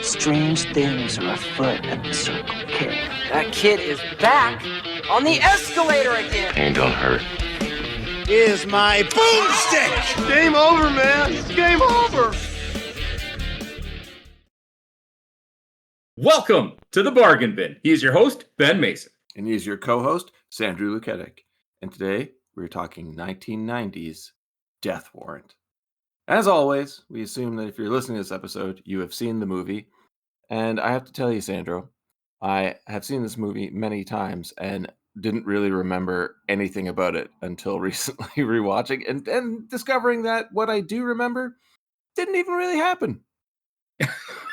Strange things are afoot at the Circle K. That kid is back on the escalator again. Ain't gonna hurt. Is my boomstick! Game over, man. It's game over. Welcome to the Bargain Bin. He is your host, Ben Mason. And he's your co-host, Sandra Luketic. And today, we're talking 1990s Death Warrant. As always, we assume that if you're listening to this episode, you have seen the movie. And I have to tell you, Sandro, I have seen this movie many times and didn't really remember anything about it until recently rewatching and discovering that what I do remember didn't even really happen.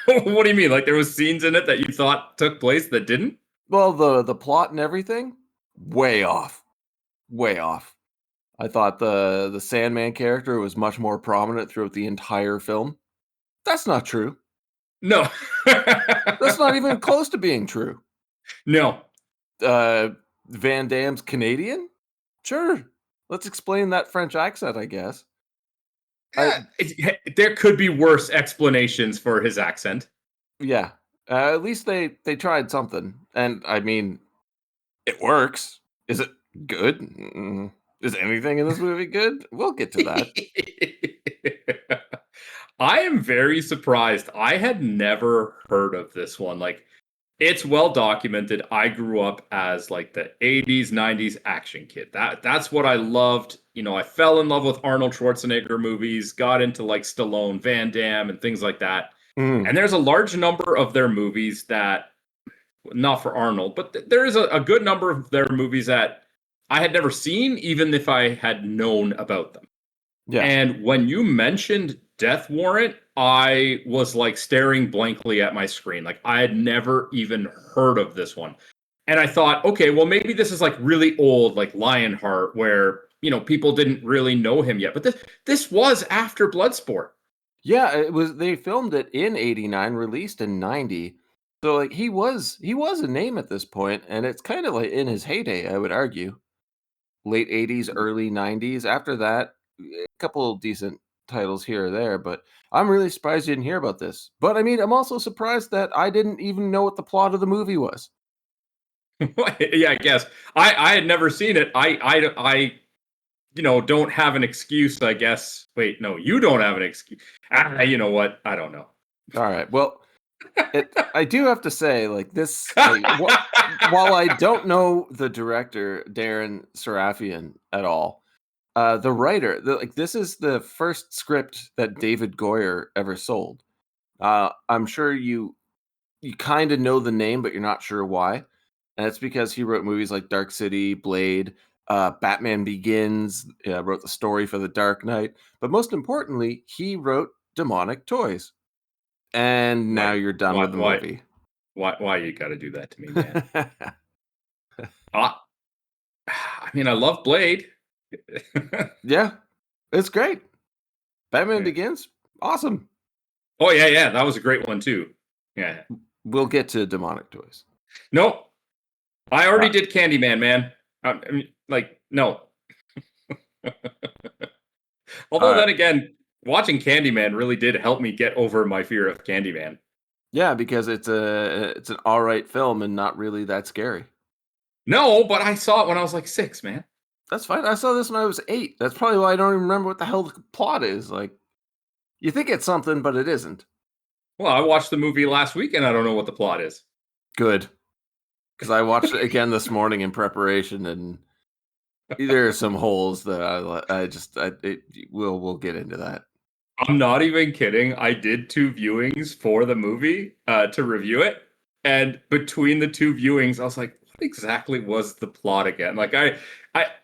What do you mean? Like there was scenes in it that you thought took place that didn't? Well, the plot and everything, way off. Way off. I thought the Sandman character was much more prominent throughout the entire film. That's not true. No. That's not even close to being true. No. Van Damme's Canadian? Sure. Let's explain that French accent, I guess. There could be worse explanations for his accent. Yeah. At least they tried something. And, I mean, it works. Is it good? Is anything in this movie good? We'll get to that. I am very surprised. I had never heard of this one. Like, it's well documented. I grew up as like the 80s, 90s action kid. That's what I loved. You know, I fell in love with Arnold Schwarzenegger movies, got into like Stallone, Van Damme, and things like that. And there's a large number of their movies that, not for Arnold, but there is a good number of their movies that I had never seen, even if I had known about them. Yeah. And when you mentioned Death Warrant, I was like staring blankly at my screen. Like I had never even heard of this one. And I thought, okay, well, maybe this is like really old, like Lionheart, where, you know, people didn't really know him yet. But this was after Bloodsport. Yeah, it was. They filmed it in 89, released in 90. So like he was a name at this point, and it's kind of like in his heyday, I would argue. Late 80s, early 90s. After that, a couple decent titles here or there, but I'm really surprised you didn't hear about this. But I mean, I'm also surprised that I didn't even know what the plot of the movie was. Yeah, I guess. I had never seen it. I you know, don't have an excuse, I guess. Wait, no, you don't have an excuse. You know what? I don't know. All right. Well, I do have to say, like this, like, while I don't know the director, Deran Sarafian, at all, the writer, this is the first script that David Goyer ever sold. I'm sure you kind of know the name, but you're not sure why. And it's because he wrote movies like Dark City, Blade, Batman Begins, wrote the story for The Dark Knight. But most importantly, he wrote Demonic Toys. And now you're done with the movie. Why you got to do that to me, man? I mean, I love Blade. Yeah, it's great. Batman Begins, awesome. Oh yeah, that was a great one too. Yeah, we'll get to Demonic Toys. No, I already did Candyman, man. I mean, like, no. Although then again, watching Candyman really did help me get over my fear of Candyman. Yeah, because it's an all right film and not really that scary. No, but I saw it when I was like 6, man. That's fine. I saw this when I was 8. That's probably why I don't even remember what the hell the plot is. Like, you think it's something, but it isn't. Well, I watched the movie last week and I don't know what the plot is. Good. Because I watched it again this morning in preparation, and there are some holes that we'll get into that. I'm not even kidding. I did 2 viewings for the movie to review it. And between the 2 viewings, I was like, what exactly was the plot again? Like I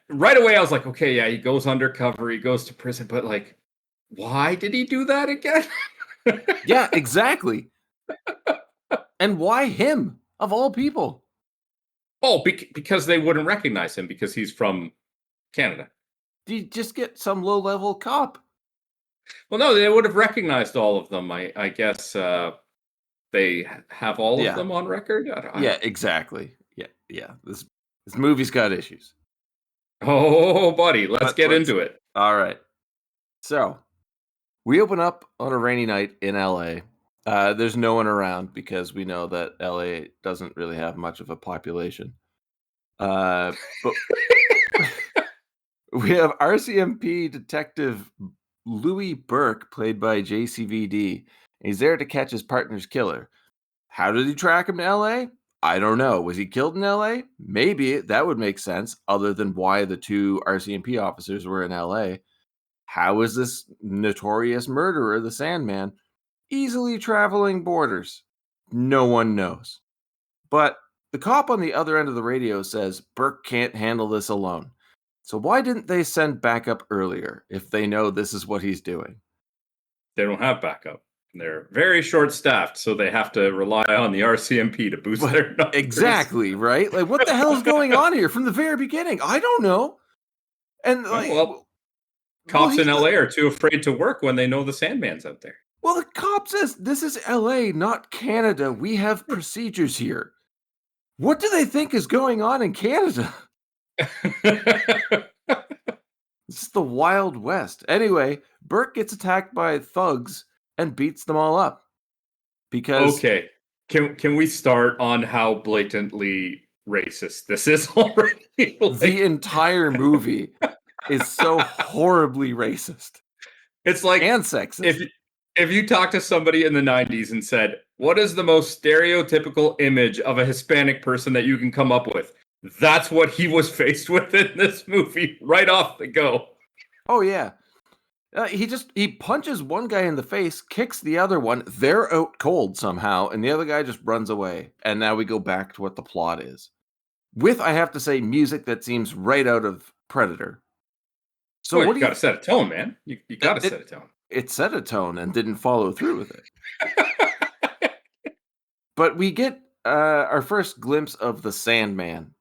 right away, I was like, okay, yeah, he goes undercover, he goes to prison, but like, why did he do that again? Yeah, exactly. And why him, of all people? Oh, because they wouldn't recognize him because he's from Canada. Do you just get some low-level cop? Well, no, they would have recognized all of them. I guess they have all of them on record. Yeah, exactly. Yeah. This movie's got issues. Oh, buddy, let's get into it. All right. So, we open up on a rainy night in LA, There's no one around because we know that LA doesn't really have much of a population. But we have RCMP Detective Louis Burke, played by JCVD. He's there to catch his partner's killer. How did he track him to LA? I don't know. Was he killed in LA? Maybe that would make sense, other than why the two RCMP officers were in LA. How is this notorious murderer, the Sandman, easily traveling borders? No one knows. But the cop on the other end of the radio says Burke can't handle this alone. So why didn't they send backup earlier if they know this is what he's doing? They don't have backup. They're very short-staffed, so they have to rely on the RCMP to boost their numbers. Exactly, right? Like, what the hell is going on here from the very beginning? I don't know. And like, cops in LA are too afraid to work when they know the Sandman's out there. Well, the cop says, this is LA, not Canada. We have procedures here. What do they think is going on in Canada? This is the Wild West. Anyway, Burke gets attacked by thugs and beats them all up. Because okay, can we start on how blatantly racist this is already? The entire movie is so horribly racist. It's like, and sexist. If you talk to somebody in the 90s and said, what is the most stereotypical image of a Hispanic person that you can come up with? That's what he was faced with in this movie right off the go. Oh, yeah. He punches one guy in the face, kicks the other one. They're out cold somehow, and the other guy just runs away. And now we go back to what the plot is. With, I have to say, music that seems right out of Predator. So well, you got to set a tone, man. You got to set a tone. It set a tone and didn't follow through with it. But we get our first glimpse of the Sandman.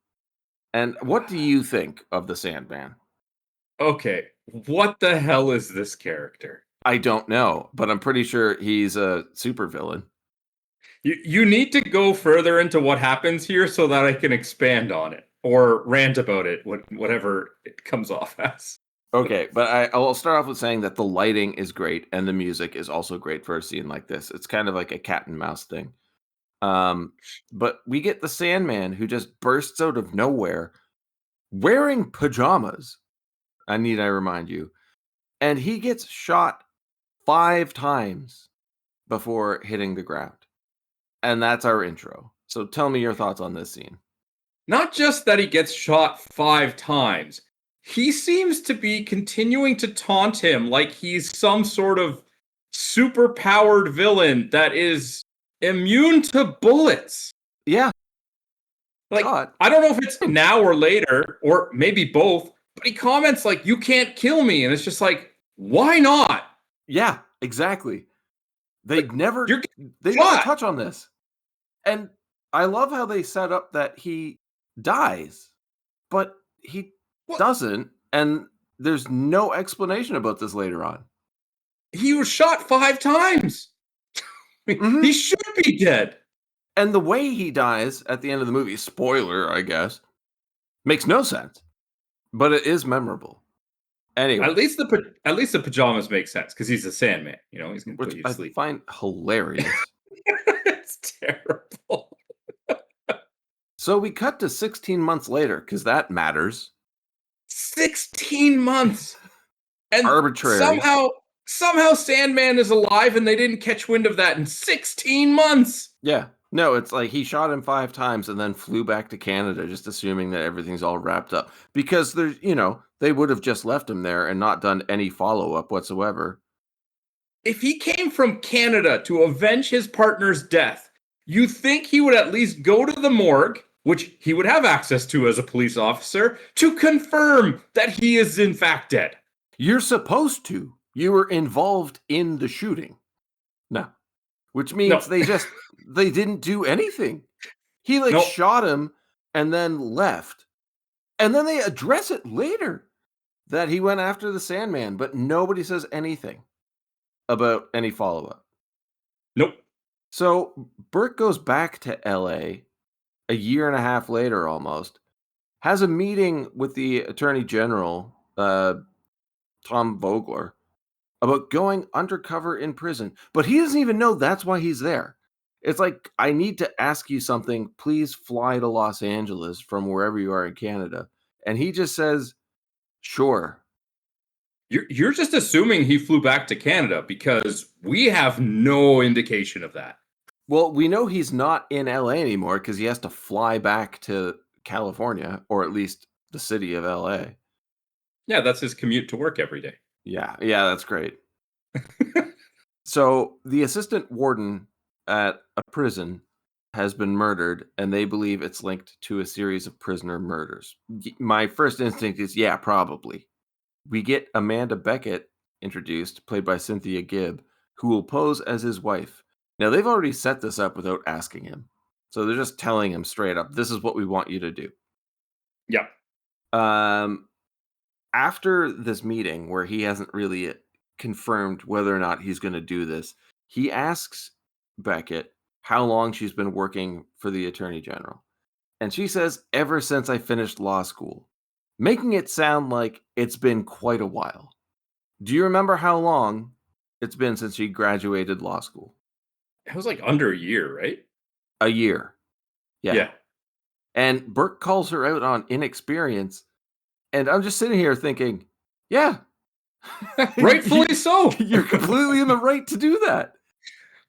And what do you think of the Sandman? Okay, what the hell is this character? I don't know, but I'm pretty sure he's a supervillain. You need to go further into what happens here so that I can expand on it or rant about it, whatever it comes off as. Okay, but I'll start off with saying that the lighting is great and the music is also great for a scene like this. It's kind of like a cat and mouse thing. But we get the Sandman who just bursts out of nowhere wearing pajamas. I remind you. And he gets shot 5 times before hitting the ground. And that's our intro. So tell me your thoughts on this scene. Not just that he gets shot 5 times. He seems to be continuing to taunt him like he's some sort of super-powered villain that is immune to bullets. Yeah. Like, I don't know if it's now or later, or maybe both, but he comments like, you can't kill me. And it's just like, why not? Yeah, exactly. They never touch on this. And I love how they set up that he dies, but he doesn't. And there's no explanation about this later on. He was shot 5 times. Mm-hmm. He should be dead. And the way he dies at the end of the movie, spoiler, I guess, makes no sense. But it is memorable. Anyway, at least the pajamas make sense because he's a Sandman. You know, he's gonna put you to sleep. I find hilarious. It's terrible. So we cut to 16 months later because that matters. 16 months, and arbitrary. Somehow Sandman is alive, and they didn't catch wind of that in 16 months. Yeah. No, it's like he shot him 5 times and then flew back to Canada, just assuming that everything's all wrapped up. Because there's, they would have just left him there and not done any follow-up whatsoever. If he came from Canada to avenge his partner's death, you think he would at least go to the morgue, which he would have access to as a police officer, to confirm that he is in fact dead. You're supposed to. You were involved in the shooting. No. Which means they didn't do anything. He shot him and then left. And then they address it later that he went after the Sandman, but nobody says anything about any follow-up. Nope. So Burke goes back to LA a year and a half later almost, has a meeting with the Attorney General, Tom Vogler, about going undercover in prison, but he doesn't even know that's why he's there. It's like, I need to ask you something. Please fly to Los Angeles from wherever you are in Canada. And he just says, sure. You're just assuming he flew back to Canada because we have no indication of that. Well, we know he's not in LA anymore because he has to fly back to California, or at least the city of LA. Yeah, that's his commute to work every day. Yeah, that's great. So the assistant warden at a prison has been murdered, and they believe it's linked to a series of prisoner murders. My first instinct is, yeah, probably. We get Amanda Beckett introduced, played by Cynthia Gibb, who will pose as his wife. Now, they've already set this up without asking him. So they're just telling him straight up, this is what we want you to do. Yeah. After this meeting, where he hasn't really confirmed whether or not he's going to do this, he asks Beckett how long she's been working for the Attorney General. And she says, ever since I finished law school, making it sound like it's been quite a while. Do you remember how long it's been since she graduated law school? It was like under a year, right? A year. Yeah. And Burke calls her out on inexperience. And I'm just sitting here thinking, yeah. Rightfully so. You're completely in the right to do that.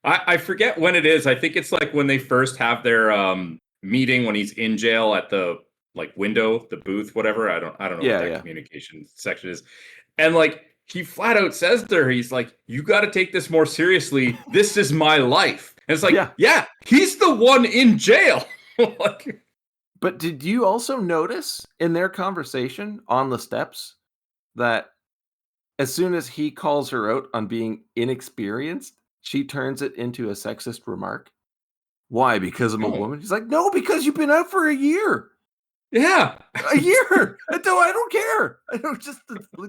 I forget when it is. I think it's like when they first have their meeting when he's in jail at the window, the booth, whatever. I don't know what that communication section is. And he flat out says to her, he's like, you got to take this more seriously. This is my life. And it's like, yeah, he's the one in jail. But did you also notice in their conversation on the steps that as soon as he calls her out on being inexperienced, she turns it into a sexist remark? Why? Because I'm a woman? He's like, no, because you've been out for a year. Yeah. A year. I don't care. I don't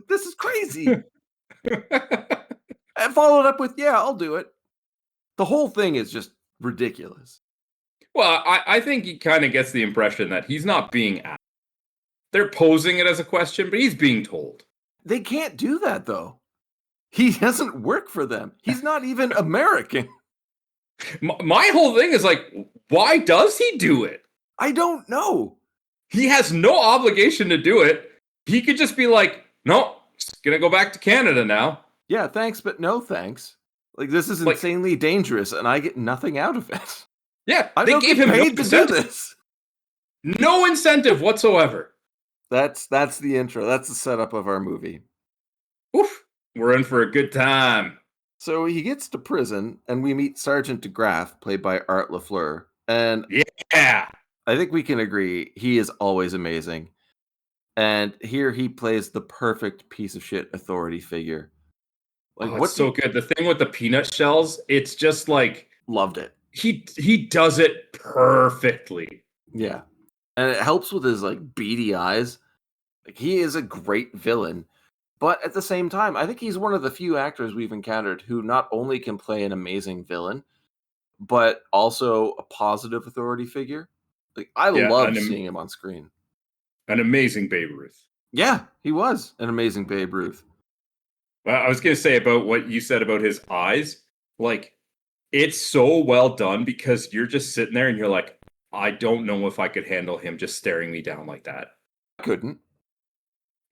this is crazy. I followed up with, yeah, I'll do it. The whole thing is just ridiculous. Well, I think he kind of gets the impression that he's not being asked. They're posing it as a question, but he's being told. They can't do that, though. He doesn't work for them. He's not even American. My whole thing is why does he do it? I don't know. He has no obligation to do it. He could just be like, no, just gonna go back to Canada now. Yeah, thanks, but no thanks. This is insanely dangerous, and I get nothing out of it. Yeah, they gave him paid to do this. No incentive whatsoever. That's the intro. That's the setup of our movie. Oof, we're in for a good time. So he gets to prison, and we meet Sergeant DeGraff, played by Art LaFleur. And yeah, I think we can agree he is always amazing. And here he plays the perfect piece of shit authority figure. What's so good? The thing with the peanut shells, it's just loved it. He does it perfectly. Yeah. And it helps with his beady eyes. He is a great villain. But at the same time, I think he's one of the few actors we've encountered who not only can play an amazing villain, but also a positive authority figure. I love seeing him on screen. An amazing Babe Ruth. Yeah, he was an amazing Babe Ruth. Well, I was going to say about what you said about his eyes. It's so well done because you're just sitting there and you're like, I don't know if I could handle him just staring me down like that. I couldn't.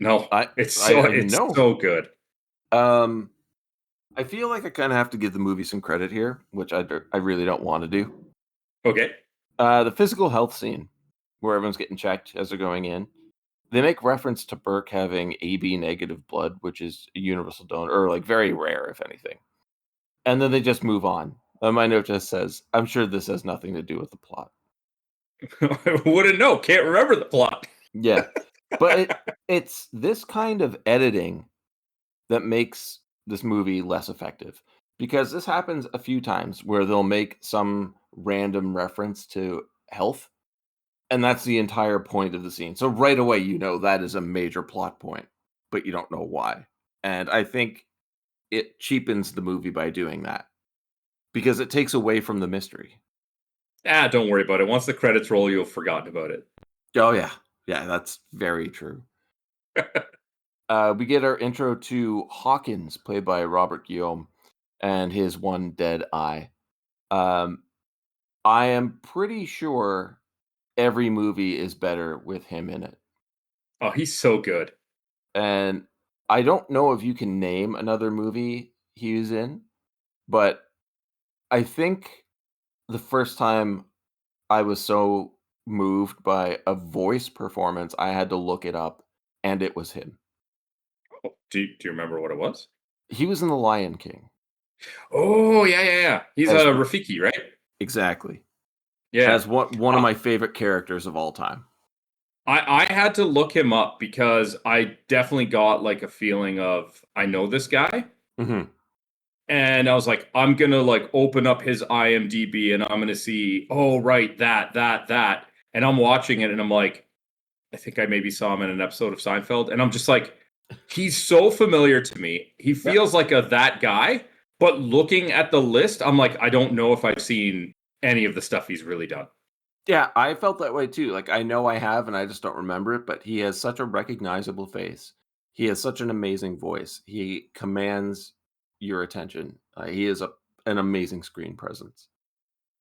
No, it's so good. I feel like I kind of have to give the movie some credit here, which I really don't want to do. Okay. The physical health scene where everyone's getting checked as they're going in, they make reference to Burke having AB negative blood, which is a universal donor, or very rare, if anything. And then they just move on. My note just says, I'm sure this has nothing to do with the plot. I wouldn't know. Can't remember the plot. Yeah. But it's this kind of editing that makes this movie less effective. Because this happens a few times where they'll make some random reference to health. And that's the entire point of the scene. So right away, that is a major plot point, but you don't know why. And I think it cheapens the movie by doing that. Because it takes away from the mystery. Don't worry about it. Once the credits roll, you'll have forgotten about it. Oh, yeah. Yeah, that's very true. We get our intro to Hawkins, played by Robert Guillaume, and his one dead eye. Um, I am pretty sure every movie is better with him in it. Oh, he's so good. And I don't know if you can name another movie he was in, but I think the first time I was so moved by a voice performance, I had to look it up, and it was him. Oh, do you remember what it was? He was in The Lion King. Oh, yeah. He's As- Rafiki, right? Exactly. Yeah. As one of my favorite characters of all time. I had to look him up because I definitely got like a feeling of I know this guy. Mhm. And I was like, I'm gonna like open up his IMDb and I'm gonna see, oh right, that. And I'm watching it and I'm like, I think I maybe saw him in an episode of Seinfeld. And I'm just like, he's so familiar to me. He feels like that guy, but looking at the list, I'm like, I don't know if I've seen any of the stuff he's really done. Yeah, I felt that way too. Like, I know I have, and I just don't remember it, but he has such a recognizable face. He has such an amazing voice. He commands your attention. He is an amazing screen presence.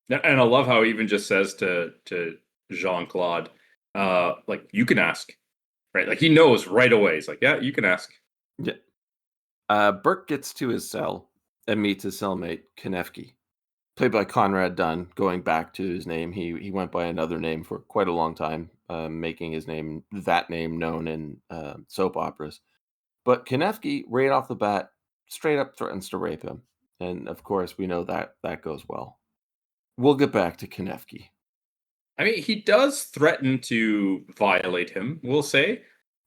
And I love how he even just says to Jean-Claude, like, you can ask. Right? Like he knows right away. He's like, yeah, you can ask. Yeah. Burke gets to his cell and meets his cellmate, Konefki, played by Conrad Dunn, going back to his name. He went by another name for quite a long time, making his name, that name, known in soap operas. But Konefki, right off the bat, straight up threatens to rape him. And of course, we know that goes well. We'll get back to Konefki. I mean, he does threaten to violate him, we'll say.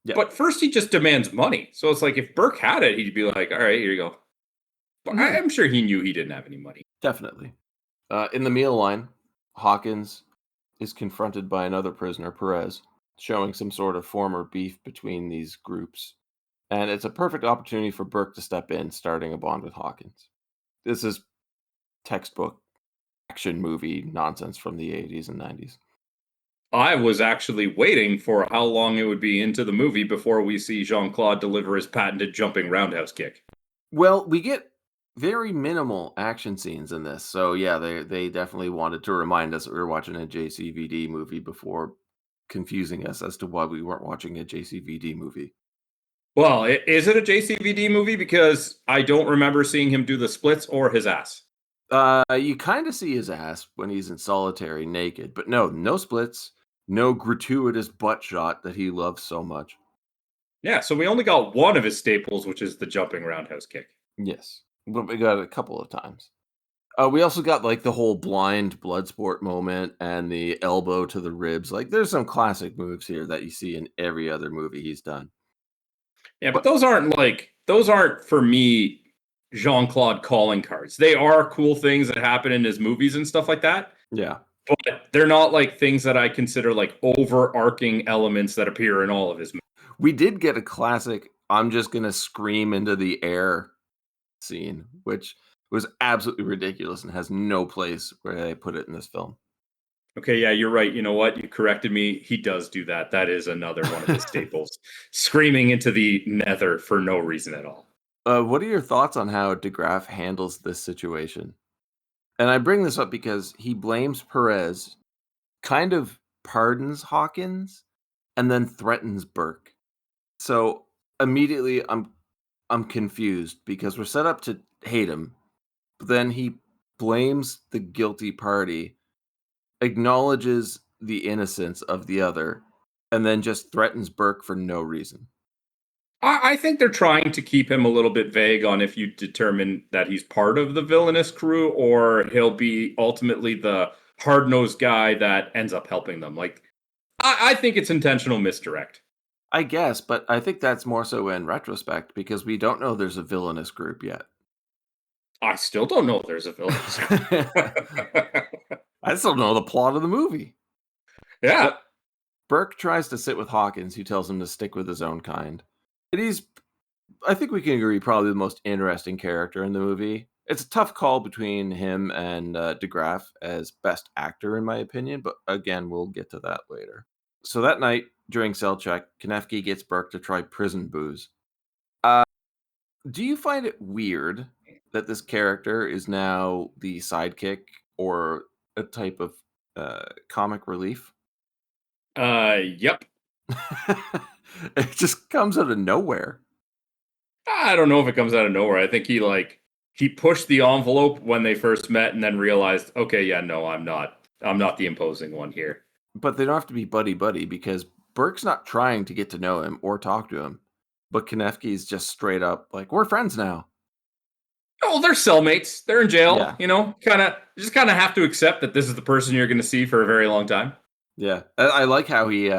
Yeah. But first he just demands money. So it's like if Burke had it, he'd be like, all right, here you go. But I'm sure he knew he didn't have any money. Definitely. In the meal line, Hawkins is confronted by another prisoner, Perez, showing some sort of former beef between these groups. And it's a perfect opportunity for Burke to step in, starting a bond with Hawkins. This is textbook action movie nonsense from the 80s and 90s. I was actually waiting for how long it would be into the movie before we see Jean-Claude deliver his patented jumping roundhouse kick. Well, we get very minimal action scenes in this. So yeah, they definitely wanted to remind us that we were watching a JCVD movie before confusing us as to why we weren't watching a JCVD movie. Well, is it a JCVD movie? Because I don't remember seeing him do the splits or his ass. You kind of see his ass when he's in solitary naked, but no splits, no gratuitous butt shot that he loves so much. Yeah, so we only got one of his staples, which is the jumping roundhouse kick. Yes, but we got it a couple of times. We also got like the whole blind blood sport moment and the elbow to the ribs. Like there's some classic moves here that you see in every other movie he's done. Yeah, but those aren't for me Jean-Claude calling cards. They are cool things that happen in his movies and stuff like that. Yeah. But they're not like things that I consider like overarching elements that appear in all of his movies. We did get a classic I'm just going to scream into the air scene, which was absolutely ridiculous and has no place where they put it in this film. Okay, yeah, you're right. You know what? You corrected me. He does do that. That is another one of his staples. Screaming into the nether for no reason at all. What are your thoughts on how DeGraff handles this situation? And I bring this up because he blames Perez, kind of pardons Hawkins, and then threatens Burke. So immediately I'm confused because we're set up to hate him, but then he blames the guilty party, acknowledges the innocence of the other, and then just threatens Burke for no reason. I think they're trying to keep him a little bit vague on if you determine that he's part of the villainous crew or he'll be ultimately the hard-nosed guy that ends up helping them. Like, I think it's intentional misdirect. I guess, but I think that's more so in retrospect because we don't know there's a villainous group yet. I still don't know if there's a villainous group. I still know the plot of the movie. Yeah. But Burke tries to sit with Hawkins, who tells him to stick with his own kind. And he's, I think we can agree, probably the most interesting character in the movie. It's a tough call between him and DeGraff as best actor, in my opinion, but again, we'll get to that later. So that night, during cell check, Konefki gets Burke to try prison booze. Do you find it weird that this character is now the sidekick or a type of comic relief? Yep. It just comes out of nowhere. I don't know if it comes out of nowhere. I think he pushed the envelope when they first met and then realized, okay, yeah, no, I'm not the imposing one here. But they don't have to be buddy-buddy because Burke's not trying to get to know him or talk to him. But Konefki's just straight up like, we're friends now. Oh, they're cellmates. They're in jail, Yeah. you know? Just kind of have to accept that this is the person you're going to see for a very long time. Yeah. I like how he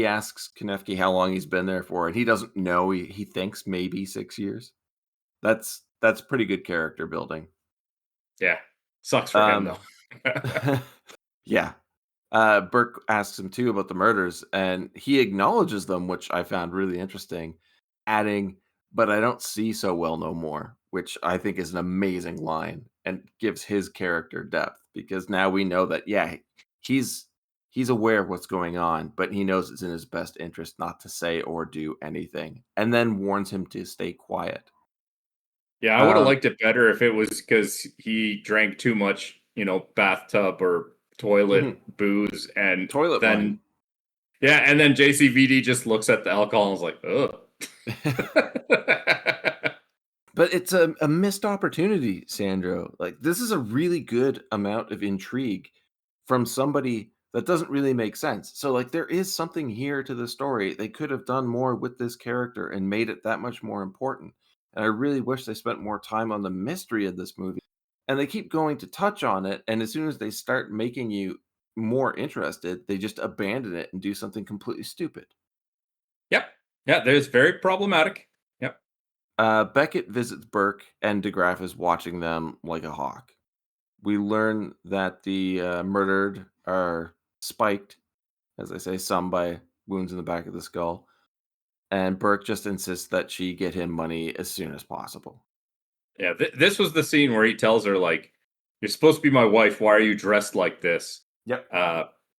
asks Konefki how long he's been there for, and he doesn't know. He thinks maybe 6 years. That's pretty good character building. Yeah. Sucks for him, though. Yeah. Burke asks him too about the murders, and he acknowledges them, which I found really interesting, adding, "But I don't see so well no more," which I think is an amazing line and gives his character depth because now we know that, yeah, he's aware of what's going on, but he knows it's in his best interest not to say or do anything, and then warns him to stay quiet. Yeah, I would have liked it better if it was because he drank too much, bathtub or toilet booze, and Toilet then wine. yeah, and then JCVD just looks at the alcohol and is like, ugh. But it's a missed opportunity, Sandro. Like, this is a really good amount of intrigue from somebody that doesn't really make sense. So, like, there is something here to the story. They could have done more with this character and made it that much more important. And I really wish they spent more time on the mystery of this movie. And they keep going to touch on it. And as soon as they start making you more interested, they just abandon it and do something completely stupid. Yep. Yeah, there's very problematic. Yep. Beckett visits Burke, and DeGraff is watching them like a hawk. We learn that the murdered are spiked, as I say, some by wounds in the back of the skull. And Burke just insists that she get him money as soon as possible. Yeah, this was the scene where he tells her, like, you're supposed to be my wife. Why are you dressed like this? Yep.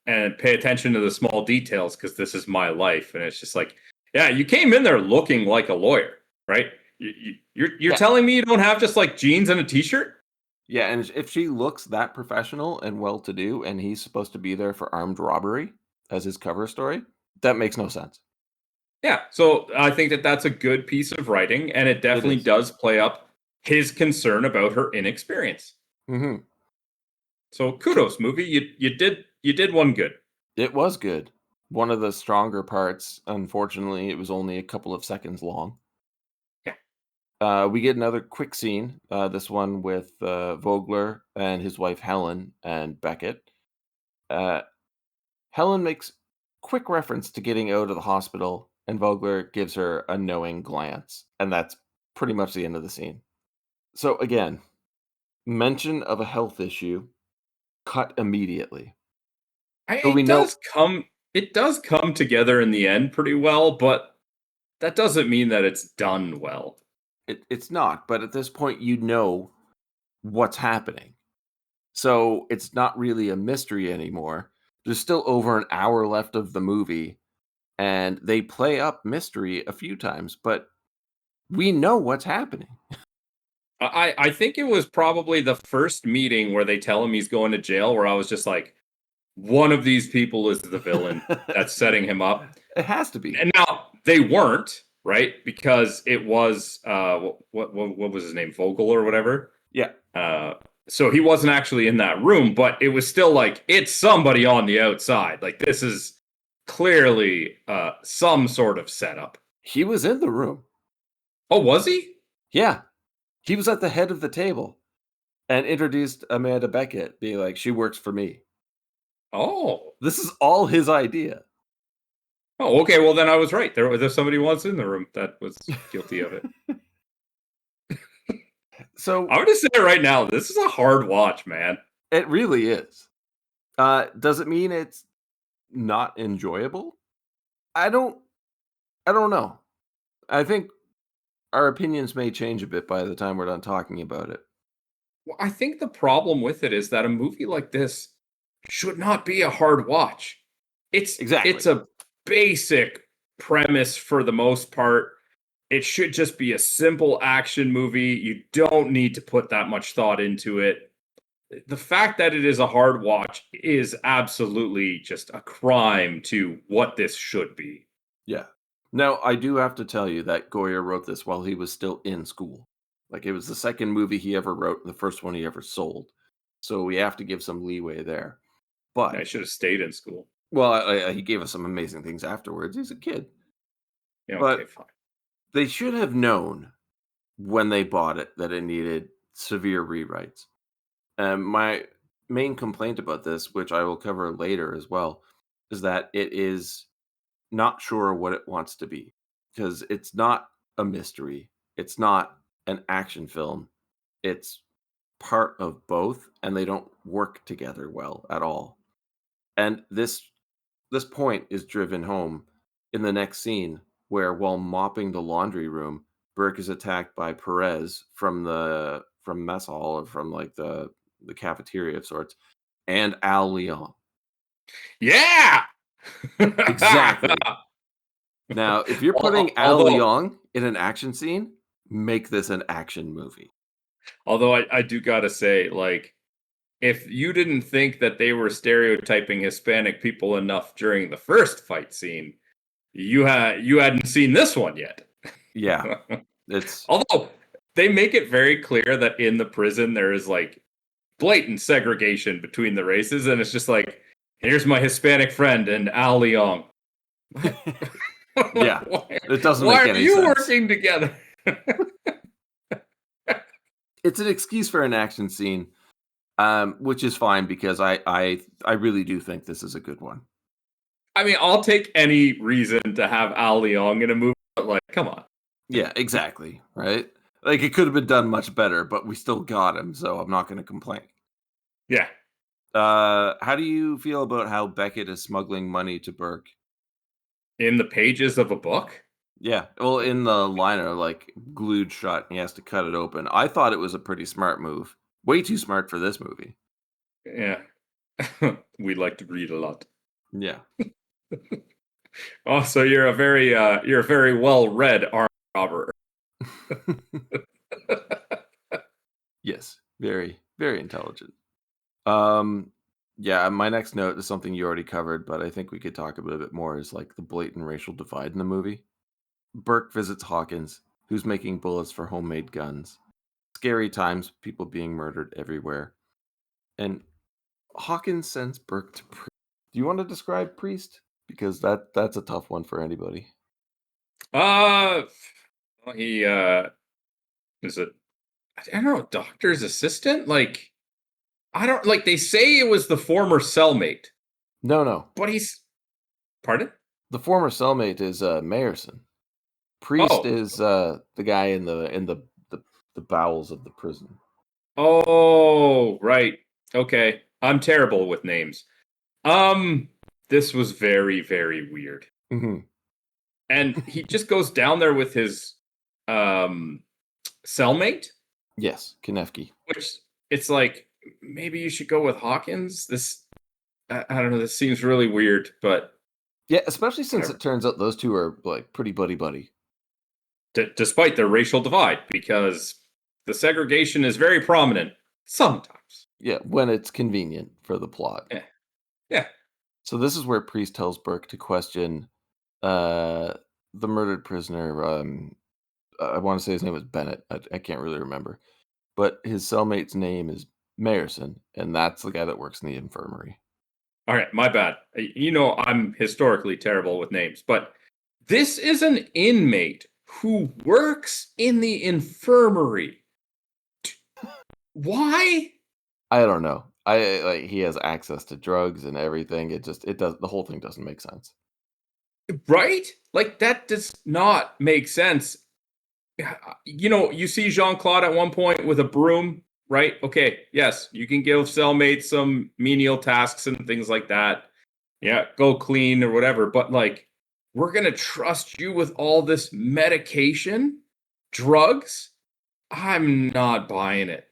And pay attention to the small details because this is my life. And it's just like, yeah, you came in there looking like a lawyer, right? You're telling me you don't have just like jeans and a t-shirt? Yeah, and if she looks that professional and well-to-do, and he's supposed to be there for armed robbery as his cover story, that makes no sense. Yeah, so I think that that's a good piece of writing, and it definitely does play up his concern about her inexperience. Mm-hmm. So kudos, movie. You did one good. It was good. One of the stronger parts. Unfortunately, it was only a couple of seconds long. Yeah. We get another quick scene. This one with Vogler and his wife Helen and Beckett. Helen makes quick reference to getting out of the hospital, and Vogler gives her a knowing glance, and that's pretty much the end of the scene. So again, mention of a health issue, cut immediately. It does come together in the end pretty well, but that doesn't mean that it's done well. It's not, but at this point, you know what's happening. So it's not really a mystery anymore. There's still over an hour left of the movie, and they play up mystery a few times, but we know what's happening. I think it was probably the first meeting where they tell him he's going to jail where I was just like, one of these people is the villain that's setting him up. It has to be. And now they weren't, right? Because it was what was his name? Vogel or whatever? Yeah. So he wasn't actually in that room, but it was still like it's somebody on the outside. Like this is clearly some sort of setup. He was in the room. Oh, was he? Yeah. He was at the head of the table and introduced Amanda Beckett, being like, she works for me. Oh. This is all his idea. Oh, okay. Well, then I was right. There's somebody once in the room that was guilty of it. So I'm going to say it right now. This is a hard watch, man. It really is. Does it mean it's not enjoyable? I don't know. I think our opinions may change a bit by the time we're done talking about it. Well, I think the problem with it is that a movie like this should not be a hard watch. It's a basic premise for the most part. It should just be a simple action movie. You don't need to put that much thought into it. The fact that it is a hard watch is absolutely just a crime to what this should be. Yeah. Now, I do have to tell you that Goyer wrote this while he was still in school. Like, it was the second movie he ever wrote, and the first one he ever sold. So we have to give some leeway there. But I should have stayed in school. well, he gave us some amazing things afterwards. He's a kid. Yeah, But okay, fine. they should have known when they bought it that it needed severe rewrites. My main complaint about this, which I will cover later as well, is that it is not sure what it wants to be, because it's not a mystery. It's not an action film. It's part of both, and they don't work together well at all. And this point is driven home in the next scene, where while mopping the laundry room, Burke is attacked by Perez from mess hall, or from like the cafeteria of sorts, and Al Leon. Yeah! Exactly. Now, if you're putting Al Although- Leon in an action scene, make this an action movie. Although I do gotta say, like, if you didn't think that they were stereotyping Hispanic people enough during the first fight scene, you hadn't seen this one yet. Yeah. It's Although they make it very clear that in the prison there is like blatant segregation between the races, and it's just like, here's my Hispanic friend and Al Leong. Yeah, it doesn't Why make are any you sense. working together? It's an excuse for an action scene, which is fine, because I really do think this is a good one. I mean, I'll take any reason to have Al Leong in a movie, but like, come on. Yeah, exactly. Right? Like, it could have been done much better, but we still got him, so I'm not going to complain. Yeah. How do you feel about how Beckett is smuggling money to Burke? In the pages of a book? Yeah, well, in the liner, like, glued shut, and he has to cut it open. I thought it was a pretty smart move. Way too smart for this movie. Yeah. We like to read a lot. Yeah. Oh, so you're a very well-read armed robber. Yes, very, very intelligent. Yeah, my next note is something you already covered, but I think we could talk about a bit more, is like the blatant racial divide in the movie. Burke visits Hawkins, who's making bullets for homemade guns. Scary times, people being murdered everywhere. And Hawkins sends Burke to Priest. Do you want to describe Priest? Because that's a tough one for anybody. Well, he is it? I don't know, doctor's assistant? Like, I don't, like, they say it was the former cellmate, No. but he's, pardon? The former cellmate is Mayerson. Priest Oh. is the guy in the bowels of the prison. Oh, right. Okay. I'm terrible with names. This was very, very weird. Mm-hmm. And he just goes down there with his cellmate, Yes, Konefsky. which it's like, maybe you should go with Hawkins. This, I don't know, this seems really weird, but Yeah, especially since Whatever. it turns out those two are like pretty buddy. despite their racial divide, because the segregation is very prominent sometimes. Yeah, when it's convenient for the plot. Yeah. So this is where Priest tells Burke to question the murdered prisoner. I want to say his name was Bennett. I can't really remember. But his cellmate's name is Mayerson, and that's the guy that works in the infirmary. All right, my bad. You know, I'm historically terrible with names, but this is an inmate who works in the infirmary. Why? I don't know. He has access to drugs and everything. It does the whole thing doesn't make sense. Right? Like, that does not make sense. You know, you see Jean-Claude at one point with a broom, right? Okay, yes, you can give cellmates some menial tasks and things like that. Yeah, go clean or whatever. But like, we're going to trust you with all this medication, drugs? I'm not buying it.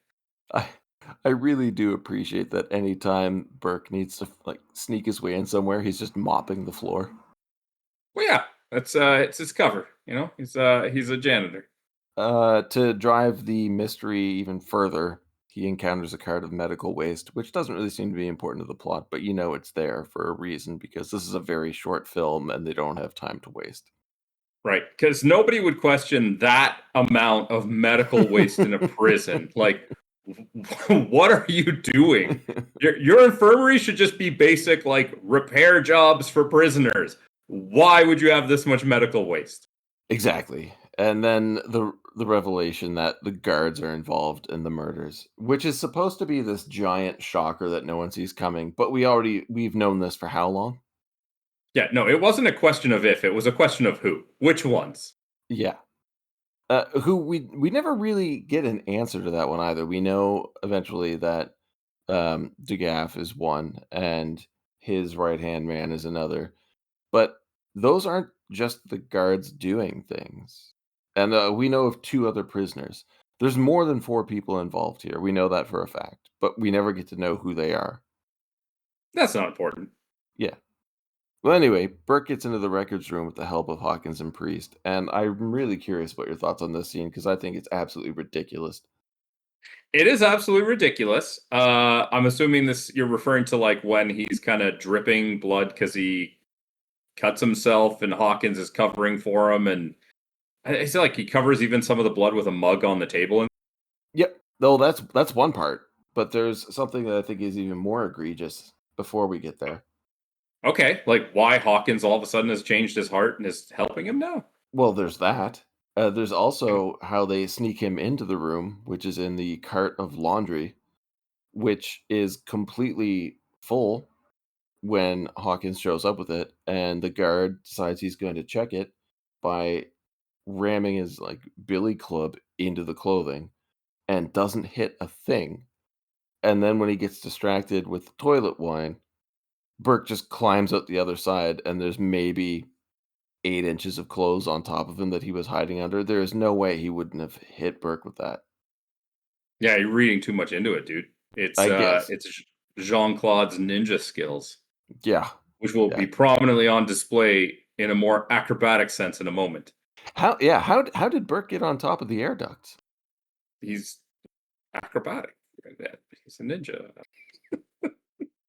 I really do appreciate that anytime Burke needs to like sneak his way in somewhere, he's just mopping the floor. Well, yeah, that's it's his cover. he's a janitor. To drive the mystery even further, he encounters a cart of medical waste, which doesn't really seem to be important to the plot, but it's there for a reason because this is a very short film and they don't have time to waste. Right, because nobody would question that amount of medical waste in a prison. Like, what are you doing? Your infirmary should just be basic, like, repair jobs for prisoners. Why would you have this much medical waste? Exactly. And then the revelation that the guards are involved in the murders, which is supposed to be this giant shocker that no one sees coming, but we've known this for how long? Yeah, no, it wasn't a question of if, it was a question of who. Which ones? Yeah. Who we never really get an answer to that one either. We know eventually that DeGaff is one and his right-hand man is another. But those aren't just the guards doing things. And we know of 2 other prisoners. There's more than 4 people involved here. We know that for a fact, but we never get to know who they are. That's not important. Yeah. Well, anyway, Burke gets into the records room with the help of Hawkins and Priest, and I'm really curious about your thoughts on this scene because I think it's absolutely ridiculous. It is absolutely ridiculous. I'm assuming you're referring to like when he's kind of dripping blood because he cuts himself and Hawkins is covering for him, and I feel like he covers even some of the blood with a mug on the table. Yep. Though that's one part, but there's something that I think is even more egregious before we get there. Okay, like why Hawkins all of a sudden has changed his heart and is helping him now. Well, there's that. There's also how they sneak him into the room, which is in the cart of laundry, which is completely full when Hawkins shows up with it, and the guard decides he's going to check it by ramming his like billy club into the clothing and doesn't hit a thing. And then when he gets distracted with the toilet wine, Burke just climbs out the other side, and there's maybe 8 inches of clothes on top of him that he was hiding under. There is no way he wouldn't have hit Burke with that. Yeah, you're reading too much into it, dude. I guess. It's Jean-Claude's ninja skills, Yeah. which will be prominently on display in a more acrobatic sense in a moment. How did Burke get on top of the air ducts? He's acrobatic. He's a ninja.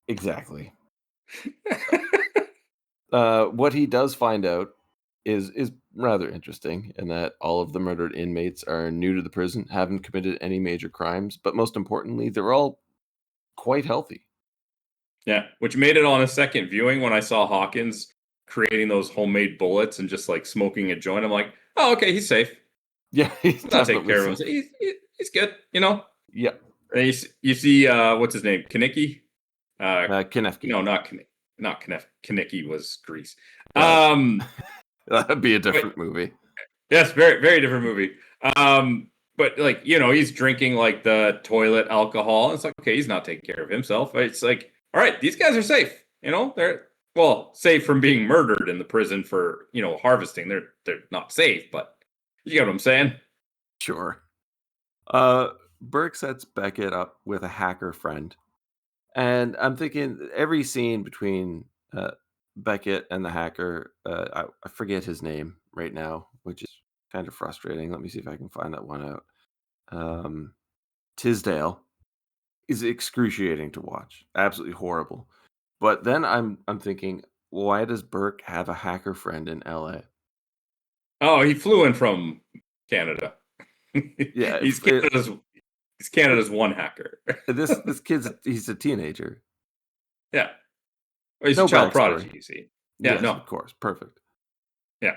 Exactly. What he does find out is rather interesting in that all of the murdered inmates are new to the prison, haven't committed any major crimes, but most importantly, they're all quite healthy. Yeah, which made it on a second viewing when I saw Hawkins creating those homemade bullets and just like smoking a joint. I'm like, oh, okay, he's safe. Yeah, he's not taking care of him. He's good, Yeah. And you see, what's his name? Kaneki? Kanefki. No, not Kaneki. Not Kanef. Kaneki was Greece. That'd be a different movie. Yes, very, very different movie. But like, he's drinking like the toilet alcohol. It's like, okay, he's not taking care of himself. It's like, all right, these guys are safe. They're safe from being murdered in the prison for, harvesting. They're not safe, but you get what I'm saying? Sure. Burke sets Beckett up with a hacker friend. And I'm thinking every scene between Beckett and the hacker, I forget his name right now, which is kind of frustrating. Let me see if I can find that one out. Tisdale is excruciating to watch, absolutely horrible. But then I'm thinking, why does Burke have a hacker friend in LA? Oh, he flew in from Canada. Yeah, he's Canada's one hacker. this he's a teenager. Yeah. Well, he's a child prodigy, you see. Yeah, yes, no. Of course. Perfect. Yeah.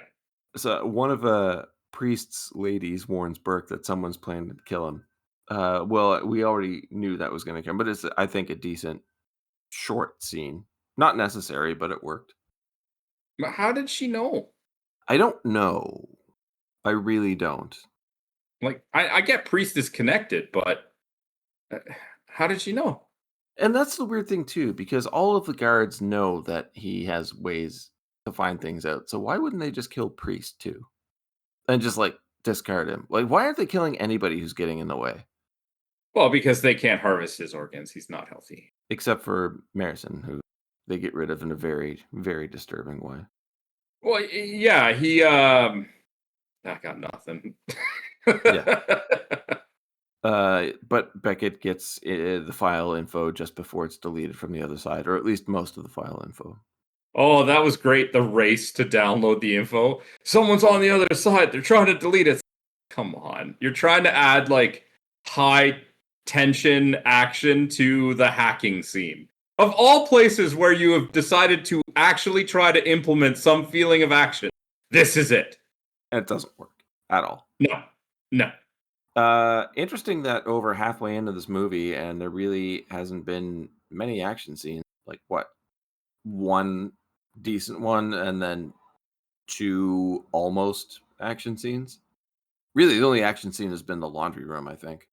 So one of Priest's ladies warns Burke that someone's planning to kill him. Well, we already knew that was going to come, but it's, I think, a decent short scene. Not necessary, but it worked. But how did she know? I don't know. I really don't. Like, I get Priest is connected, but how did she know? And that's the weird thing, too, because all of the guards know that he has ways to find things out. So why wouldn't they just kill Priest, too? And just, like, discard him? Like, why aren't they killing anybody who's getting in the way? Well, because they can't harvest his organs. He's not healthy. Except for Marison, who they get rid of in a very, very disturbing way. Well, yeah, I got nothing. Yeah. But Beckett gets the file info just before it's deleted from the other side, or at least most of the file info. Oh, that was great. The race to download the info. Someone's on the other side. They're trying to delete it. Come on. You're trying to add like high tension action to the hacking scene. Of all places where you have decided to actually try to implement some feeling of action, this is it. And it doesn't work at all. No. Interesting that over halfway into this movie, and there really hasn't been many action scenes. Like what? One decent one, and then 2 almost action scenes. Really, the only action scene has been the laundry room, I think.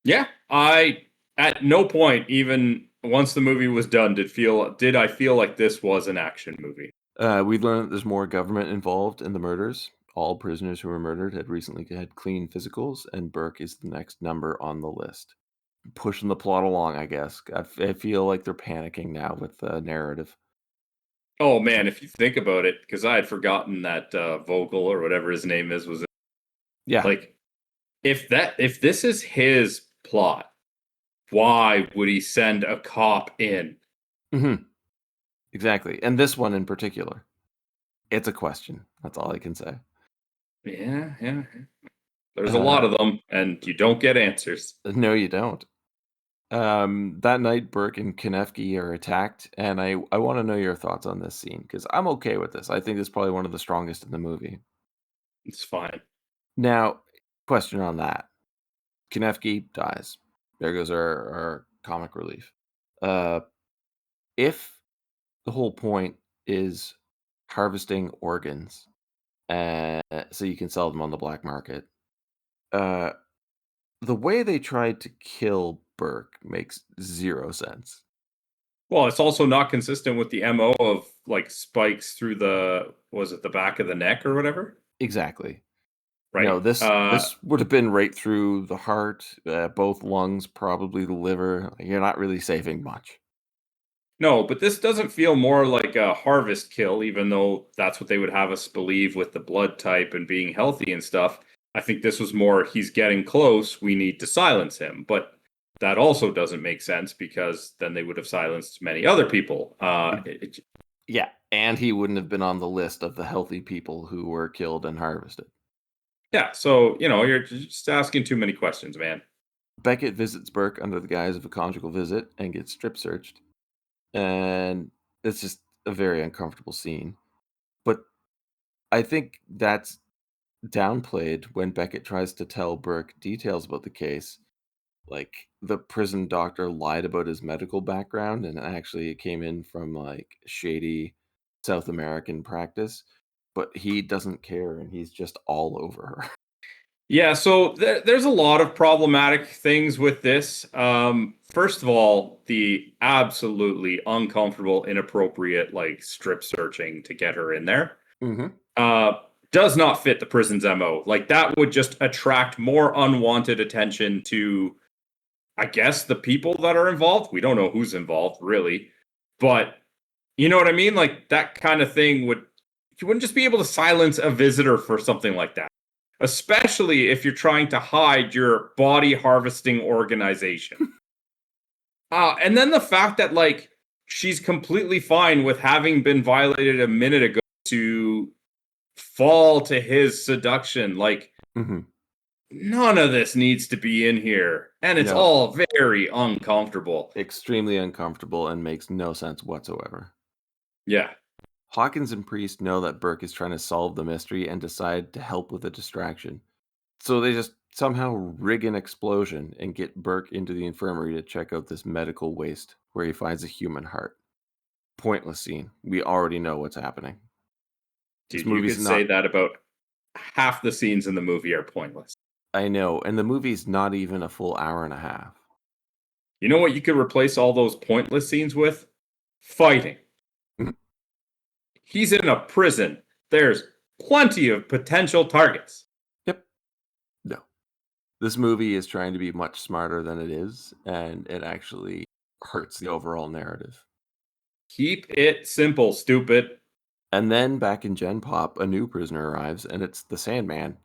Yeah, at no point, even once the movie was done, did I feel like this was an action movie. We learned that there's more government involved in the murders. All prisoners who were murdered had recently had clean physicals, and Burke is the next number on the list. Pushing the plot along, I guess. I feel like they're panicking now with the narrative. Oh man, if you think about it, because I had forgotten that Vogel or whatever his name is was Yeah. like, if this is his plot, why would he send a cop in? Mm-hmm. Exactly. And this one in particular. It's a question. That's all I can say. Yeah. There's a lot of them, and you don't get answers. No, you don't. That night, Burke and Konefsky are attacked, and I want to know your thoughts on this scene, because I'm okay with this. I think it's probably one of the strongest in the movie. It's fine. Now, question on that. Konefsky dies. There goes our comic relief. If the whole point is harvesting organs, so you can sell them on the black market, the way they tried to kill Burke makes 0 sense. Well, it's also not consistent with the MO of like spikes through the back of the neck or whatever? Exactly. Right. No, this would have been right through the heart, both lungs, probably the liver. You're not really saving much. No, but this doesn't feel more like a harvest kill, even though that's what they would have us believe with the blood type and being healthy and stuff. I think this was more, he's getting close, we need to silence him. But that also doesn't make sense because then they would have silenced many other people. Yeah, and he wouldn't have been on the list of the healthy people who were killed and harvested. Yeah, so, you're just asking too many questions, man. Beckett visits Burke under the guise of a conjugal visit and gets strip searched. And it's just a very uncomfortable scene. But I think that's downplayed when Beckett tries to tell Burke details about the case. Like, the prison doctor lied about his medical background, and actually it came in from like shady South American practice. But he doesn't care, and he's just all over her. Yeah, so there's a lot of problematic things with this. First of all, the absolutely uncomfortable, inappropriate, like strip searching to get her in there does not fit the prison's MO. Like that would just attract more unwanted attention to, I guess, the people that are involved. We don't know who's involved, really, but you know what I mean. Like that kind of thing you wouldn't just be able to silence a visitor for something like that. Especially if you're trying to hide your body harvesting organization. And then the fact that, like, she's completely fine with having been violated a minute ago to fall to his seduction. Like, none of this needs to be in here. And it's all very uncomfortable. Extremely uncomfortable and makes no sense whatsoever. Yeah. Hawkins and Priest know that Burke is trying to solve the mystery and decide to help with a distraction. So they just somehow rig an explosion and get Burke into the infirmary to check out this medical waste where he finds a human heart. Pointless scene. We already know what's happening. Dude, you could say that about half the scenes in the movie are pointless. I know, and the movie's not even a full hour and a half. You know what you could replace all those pointless scenes with? Fighting. He's in a prison. There's plenty of potential targets. Yep. No. This movie is trying to be much smarter than it is, and it actually hurts the overall narrative. Keep it simple, stupid. And then back in Gen Pop, a new prisoner arrives, and it's the Sandman,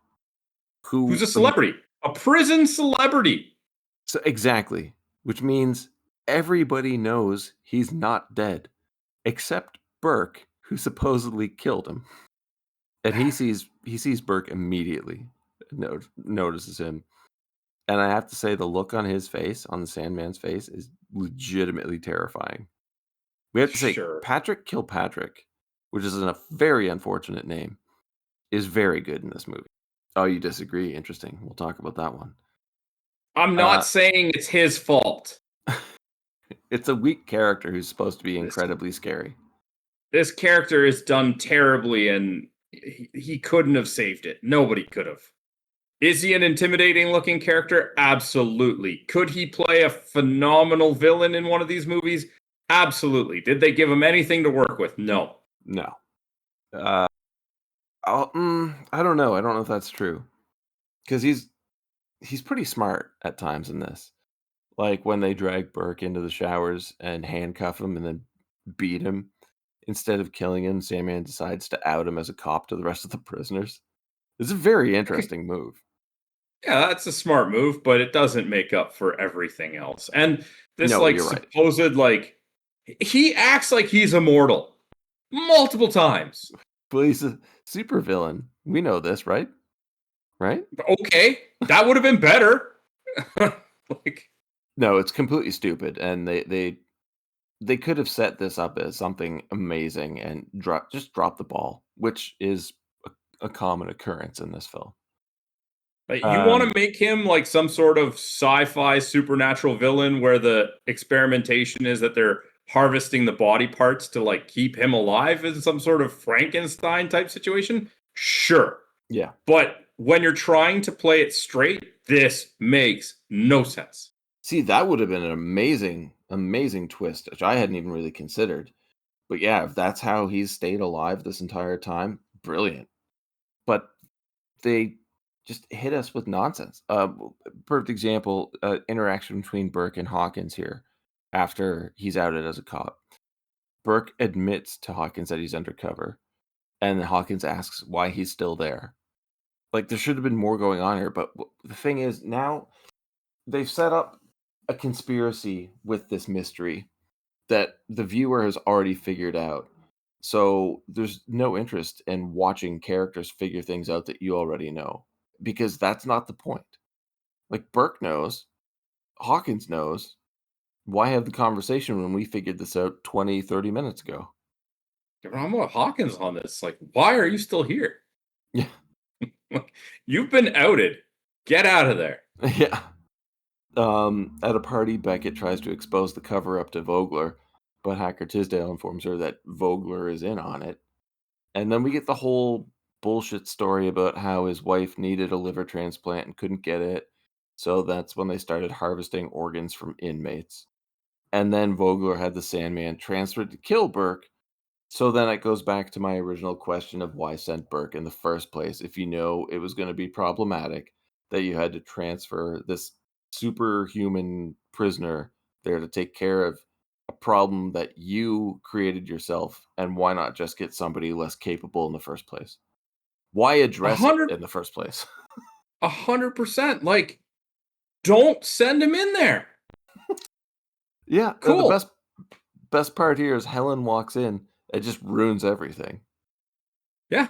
Who's a celebrity, a prison celebrity. So exactly, which means everybody knows he's not dead, except Burke, who supposedly killed him. And he sees Burke immediately, notices him. And I have to say, the look on his face, on the Sandman's face, is legitimately terrifying. We have to say, Sure. Patrick Kilpatrick, which is a very unfortunate name, is very good in this movie. Oh, you disagree? Interesting. We'll talk about that one. I'm not saying it's his fault. It's a weak character who's supposed to be incredibly scary. This character is done terribly, and he couldn't have saved it. Nobody could have. Is he an intimidating looking character? Absolutely. Could he play a phenomenal villain in one of these movies? Absolutely. Did they give him anything to work with? No. No. I don't know. I don't know if that's true. Because he's pretty smart at times in this. Like when they drag Burke into the showers and handcuff him and then beat him. Instead of killing him, Sandman decides to out him as a cop to the rest of the prisoners. It's a very interesting move. Yeah, that's a smart move, but it doesn't make up for everything else. And this supposed he acts like he's immortal multiple times. But he's a supervillain. We know this, right? Right? Okay, that would have been better. No, it's completely stupid, and they could have set this up as something amazing and drop the ball, which is a common occurrence in this film. You want to make him like some sort of sci-fi supernatural villain where the experimentation is that they're harvesting the body parts to like keep him alive in some sort of Frankenstein type situation? Sure. Yeah. But when you're trying to play it straight, this makes no sense. See, that would have been an amazing twist, which I hadn't even really considered. But yeah, if that's how he's stayed alive this entire time, brilliant. But they just hit us with nonsense. Perfect example, interaction between Burke and Hawkins here after he's outed as a cop. Burke admits to Hawkins that he's undercover, and Hawkins asks why he's still there. Like, there should have been more going on here, but the thing is, now they've set up a conspiracy with this mystery that the viewer has already figured out. So there's no interest in watching characters figure things out that you already know, because that's not the point. Like, Burke knows, Hawkins knows. Why have the conversation when we figured this out 20, 30 minutes ago? I'm with Hawkins on this. Like, why are you still here? Yeah. You've been outed. Get out of there. Yeah. At a party, Beckett tries to expose the cover-up to Vogler, but Hacker Tisdale informs her that Vogler is in on it. And then we get the whole bullshit story about how his wife needed a liver transplant and couldn't get it. So that's when they started harvesting organs from inmates. And then Vogler had the Sandman transferred to kill Burke. So then it goes back to my original question of why send Burke in the first place if you know it was going to be problematic that you had to transfer this superhuman prisoner there to take care of a problem that you created yourself, and why not just get somebody less capable in the first place? Why address it in the first place? 100%. Like, don't send him in there. Yeah, cool. The best part here is Helen walks in. It just ruins everything. Yeah.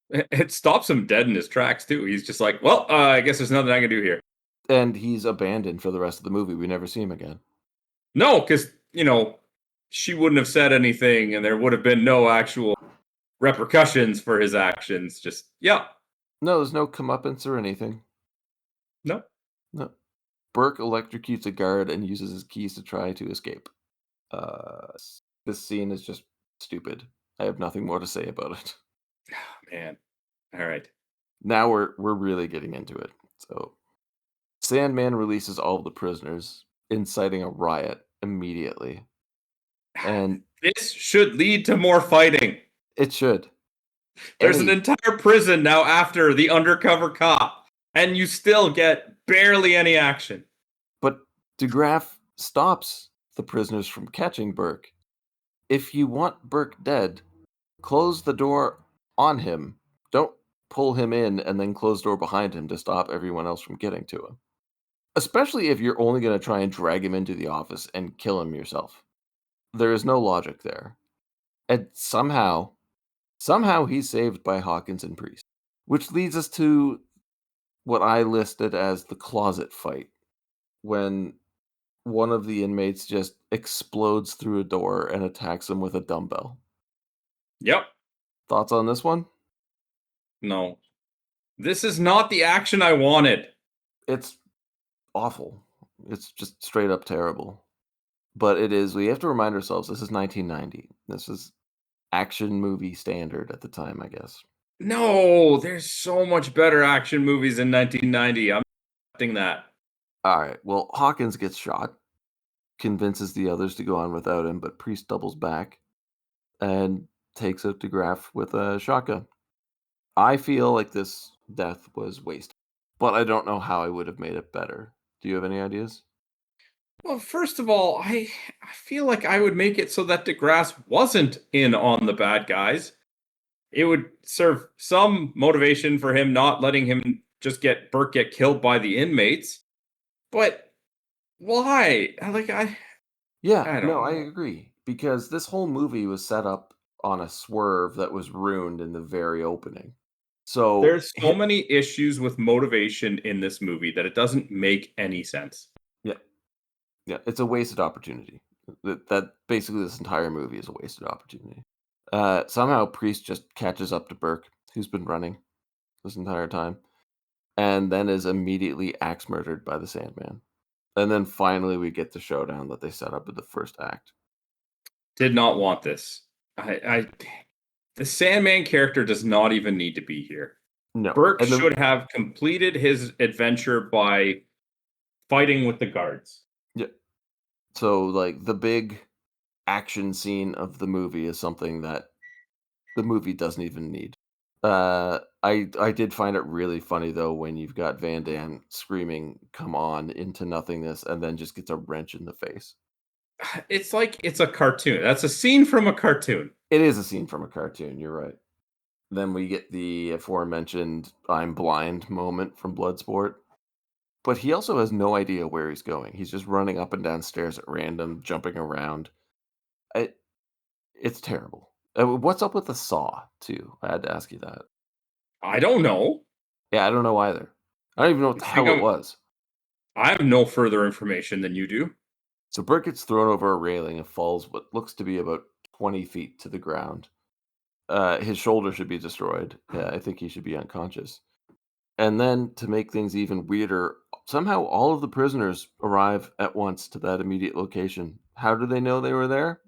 It stops him dead in his tracks, too. He's just like, well, I guess there's nothing I can do here. And he's abandoned for the rest of the movie. We never see him again. No, because, she wouldn't have said anything, and there would have been no actual repercussions for his actions. Just, yeah. No, there's no comeuppance or anything. No. Burke electrocutes a guard and uses his keys to try to escape. This scene is just stupid. I have nothing more to say about it. Oh, man. All right. Now we're really getting into it. So Sandman releases all of the prisoners, inciting a riot immediately. And this should lead to more fighting. It should. There's an entire prison now after the undercover cop, and you still get barely any action. But DeGraff stops the prisoners from catching Burke. If you want Burke dead, close the door on him. Don't pull him in and then close the door behind him to stop everyone else from getting to him. Especially if you're only going to try and drag him into the office and kill him yourself. There is no logic there. And somehow he's saved by Hawkins and Priest. Which leads us to what I listed as the closet fight. When one of the inmates just explodes through a door and attacks him with a dumbbell. Yep. Thoughts on this one? No. This is not the action I wanted. It's awful. It's just straight up terrible. But it is, we have to remind ourselves, this is 1990. This is action movie standard at the time, I guess. No, there's so much better action movies in 1990. I'm accepting that. All right, well, Hawkins gets shot, convinces the others to go on without him, but Priest doubles back and takes out DeGraff with a shotgun. I feel like this death was wasted, but I don't know how I would have made it better. Do you have any ideas? Well, first of all, I feel like I would make it so that DeGrasse wasn't in on the bad guys. It would serve some motivation for him not letting him just Burke get killed by the inmates. But why? I don't know. I agree. Because this whole movie was set up on a swerve that was ruined in the very opening. So there's so many issues with motivation in this movie that it doesn't make any sense. Yeah, it's a wasted opportunity. That basically this entire movie is a wasted opportunity. Somehow Priest just catches up to Burke, who's been running this entire time, and then is immediately axe murdered by the Sandman. And then finally we get the showdown that they set up in the first act. Did not want this. The Sandman character does not even need to be here. No. Burke should have completed his adventure by fighting with the guards. Yeah. So, like, the big action scene of the movie is something that the movie doesn't even need. I did find it really funny, though, when you've got Van Damme screaming, "Come on," into nothingness, and then just gets a wrench in the face. It's like it's a cartoon. That's a scene from a cartoon. It is a scene from a cartoon, you're right. Then we get the aforementioned "I'm blind" moment from Bloodsport. But he also has no idea where he's going. He's just running up and down stairs at random, jumping around. It's terrible. What's up with the saw, too? I had to ask you that. I don't know. Yeah, I don't know either. I don't even know what the hell it was. I have no further information than you do. So Burke gets thrown over a railing and falls what looks to be about 20 feet to the ground. His shoulder should be destroyed. Yeah, I think he should be unconscious. And then, to make things even weirder, somehow all of the prisoners arrive at once to that immediate location. How do they know they were there?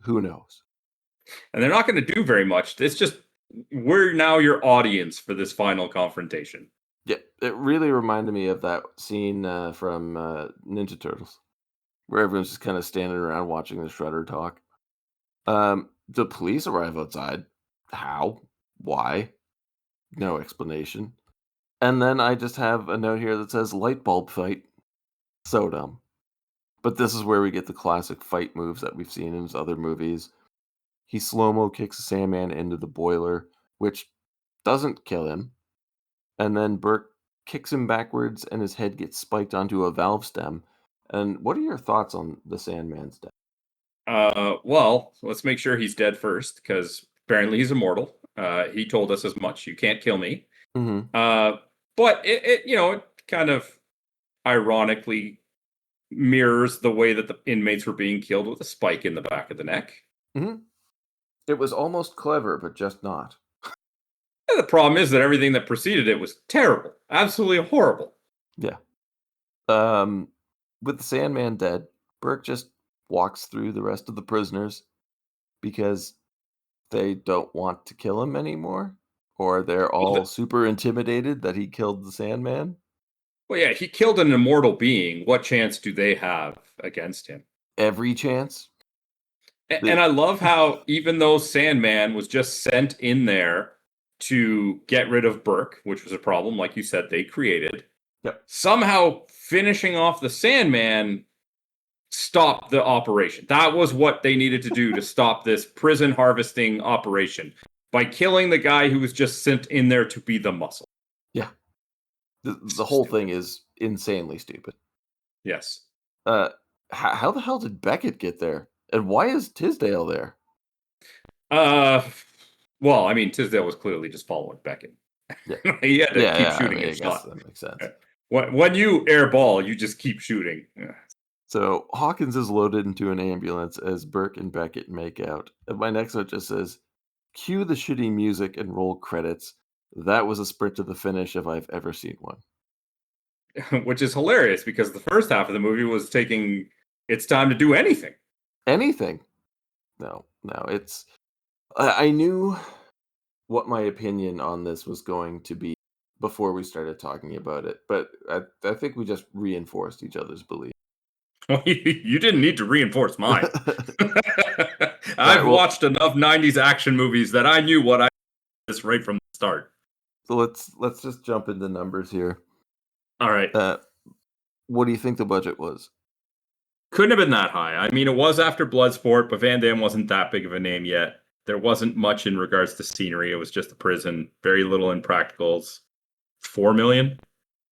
Who knows? And they're not going to do very much. It's just, we're now your audience for this final confrontation. Yeah, it really reminded me of that scene from Ninja Turtles, where everyone's just kind of standing around watching the Shredder talk. The police arrive outside. How? Why? No explanation. And then I just have a note here that says light bulb fight. So dumb. But this is where we get the classic fight moves that we've seen in his other movies. He slow-mo kicks the Sandman into the boiler, which doesn't kill him. And then Burke kicks him backwards and his head gets spiked onto a valve stem. And what are your thoughts on the Sandman's death? Well, let's make sure he's dead first, because apparently he's immortal. He told us as much. You can't kill me. Mm-hmm. But it kind of ironically mirrors the way that the inmates were being killed with a spike in the back of the neck. Mm-hmm. It was almost clever, but just not. And the problem is that everything that preceded it was terrible. Absolutely horrible. Yeah. With the Sandman dead, Burke just walks through the rest of the prisoners because they don't want to kill him anymore. Or they're all super intimidated that he killed the Sandman. Well, yeah, he killed an immortal being. What chance do they have against him? Every chance. And I love how, even though Sandman was just sent in there to get rid of Burke, which was a problem, like you said, they created, yep, somehow finishing off the Sandman stop the operation. That was what they needed to do to stop this prison harvesting operation by killing the guy who was just sent in there to be the muscle. Yeah. The whole thing is insanely stupid. Yes. How the hell did Beckett get there? And why is Tisdale there? Well, I mean, Tisdale was clearly just following Beckett. Yeah. He had to keep shooting I his guess shot. that makes sense. When you air ball, you just keep shooting. So Hawkins is loaded into an ambulance as Burke and Beckett make out. And my next note just says, cue the shitty music and roll credits. That was a sprint to the finish if I've ever seen one. Which is hilarious because the first half of the movie was taking its time to do anything. Anything. No, it's... I knew what my opinion on this was going to be before we started talking about it, but I think we just reinforced each other's belief. You didn't need to reinforce mine. I've watched enough 90s action movies that I knew what I was right from the start. So let's just jump into numbers here. All right. What do you think the budget was? Couldn't have been that high. I mean, it was after Bloodsport, but Van Damme wasn't that big of a name yet. There wasn't much in regards to scenery. It was just a prison. Very little in practicals. 4 million?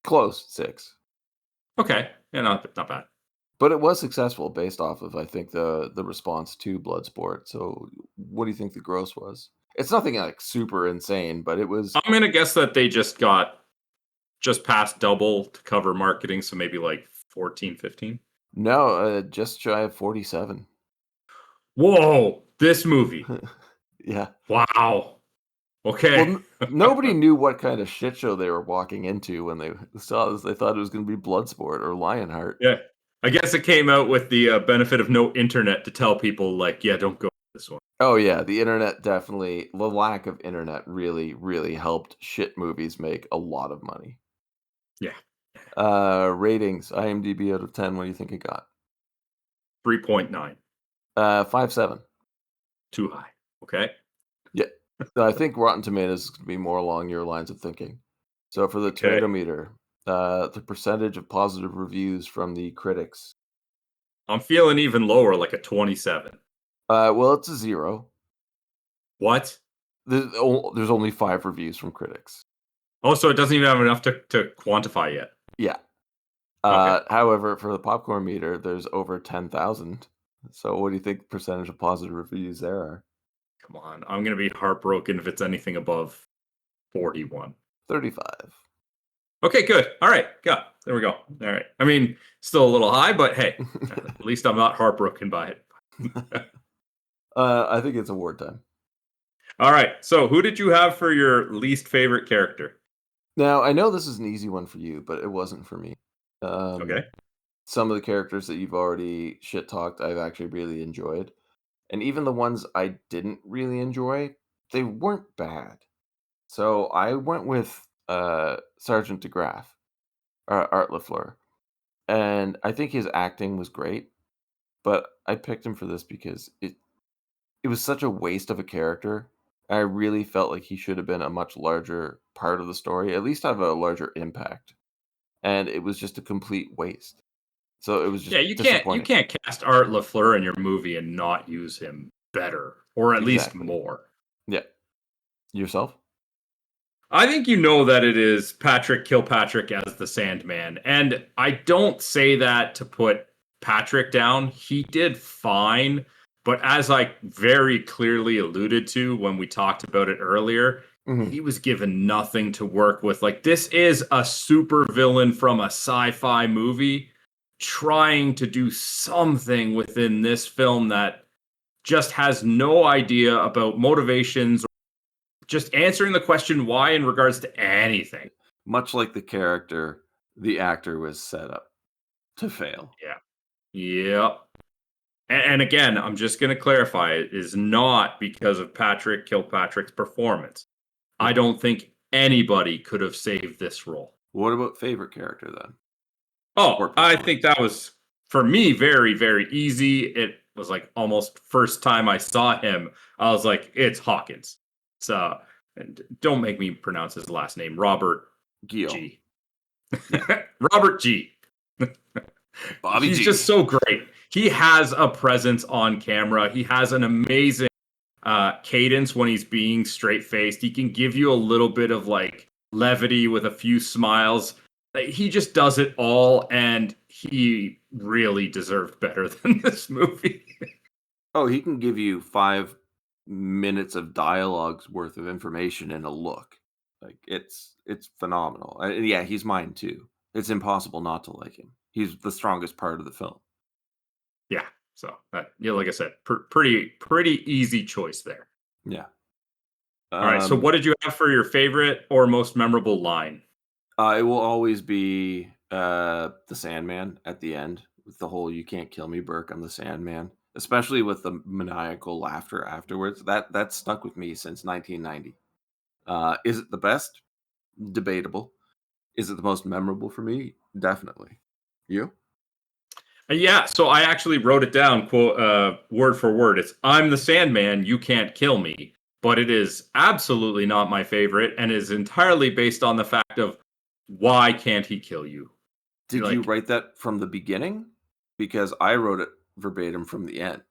Close, 6. Okay. Yeah, not bad. But it was successful based off of, I think, the response to Bloodsport. So what do you think the gross was? It's nothing like super insane, but it was... I'm going to guess that they just past double to cover marketing, so maybe like 14, 15? No, just shy of 47. Whoa, this movie. Yeah. Wow. Okay. Well, nobody knew what kind of shit show they were walking into when they saw this. They thought it was going to be Bloodsport or Lionheart. Yeah. I guess it came out with the benefit of no internet to tell people, like, yeah, don't go this one. Oh, yeah. The internet definitely, the lack of internet really, really helped shit movies make a lot of money. Yeah. Ratings, IMDb out of 10, what do you think it got? 3.9. 5.7. Too high. Okay. Yeah. I think Rotten Tomatoes is going to be more along your lines of thinking. So for the tomato meter, the percentage of positive reviews from the critics. I'm feeling even lower, like a 27. Well, it's a 0. What? There's only 5 reviews from critics. Oh, so it doesn't even have enough to quantify yet. Yeah. Okay. However, for the popcorn meter, there's over 10,000. So what do you think percentage of positive reviews there are? Come on. I'm going to be heartbroken if it's anything above 41. 35. Okay, good. All right. Yeah, there we go. All right. I mean, still a little high, but hey, at least I'm not heartbroken by it. I think it's award time. All right. So who did you have for your least favorite character? Now, I know this is an easy one for you, but it wasn't for me. Okay. Some of the characters that you've already shit-talked, I've actually really enjoyed. And even the ones I didn't really enjoy, they weren't bad. So I went with Sergeant DeGraff, Art Lafleur. And I think his acting was great, but I picked him for this because it was such a waste of a character. I really felt like he should have been a much larger part of the story, at least have a larger impact. And it was just a complete waste. So it was just you disappointing. can't cast Art Lafleur in your movie and not use him better, or at least more. Yeah. Yourself? I think you know that it is Patrick Kilpatrick as the Sandman, and I don't say that to put Patrick down. He did fine, but as I very clearly alluded to when we talked about it earlier, he was given nothing to work with. Like, this is a super villain from a sci-fi movie trying to do something within this film that just has no idea about motivations, or just answering the question why in regards to anything. Much like the character, the actor was set up to fail. Yeah. And again, I'm just going to clarify, it is not because of Patrick Kilpatrick's performance. I don't think anybody could have saved this role. What about favorite character then? Oh, I think that was, for me, very, very easy. It was like almost first time I saw him, I was like, it's Hawkins. So, and don't make me pronounce his last name, Robert Guillaume. G. Yeah. Robert G. Bobby He's G. just so great. He has a presence on camera. He has an amazing cadence when he's being straight faced. He can give you a little bit of like levity with a few smiles. He just does it all, and he really deserved better than this movie. Oh, he can give you 5 minutes of dialogue's worth of information in a look. Like it's phenomenal. Yeah, he's mine too. It's impossible not to like him. He's the strongest part of the film. Yeah. So, like I said, pretty easy choice there. Yeah. All right. So, what did you have for your favorite or most memorable line? It will always be the Sandman at the end with the whole "You can't kill me, Burke. I'm the Sandman." Especially with the maniacal laughter afterwards. That stuck with me since 1990. Is it the best? Debatable. Is it the most memorable for me? Definitely. You? Yeah, so I actually wrote it down, quote, word for word. It's "I'm the Sandman, you can't kill me," but it is absolutely not my favorite, and is entirely based on the fact of why can't he kill you? Did you write that from the beginning? Because I wrote it verbatim from the end.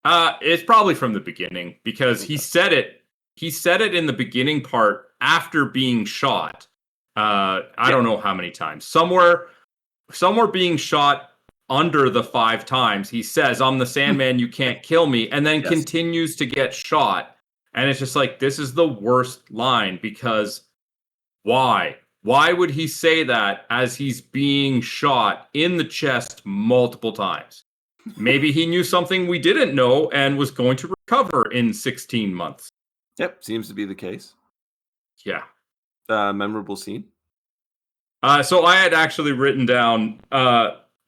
It's probably from the beginning because Okay. he said it. He said it in the beginning part after being shot. I don't know how many times. Somewhere being shot under the 5 times. He says, "I'm the Sandman, you can't kill me," and then Yes. continues to get shot. And it's just like, this is the worst line because why? Why would he say that as he's being shot in the chest multiple times? Maybe he knew something we didn't know and was going to recover in 16 months. Yep, seems to be the case. Yeah. Memorable scene? So I had actually written down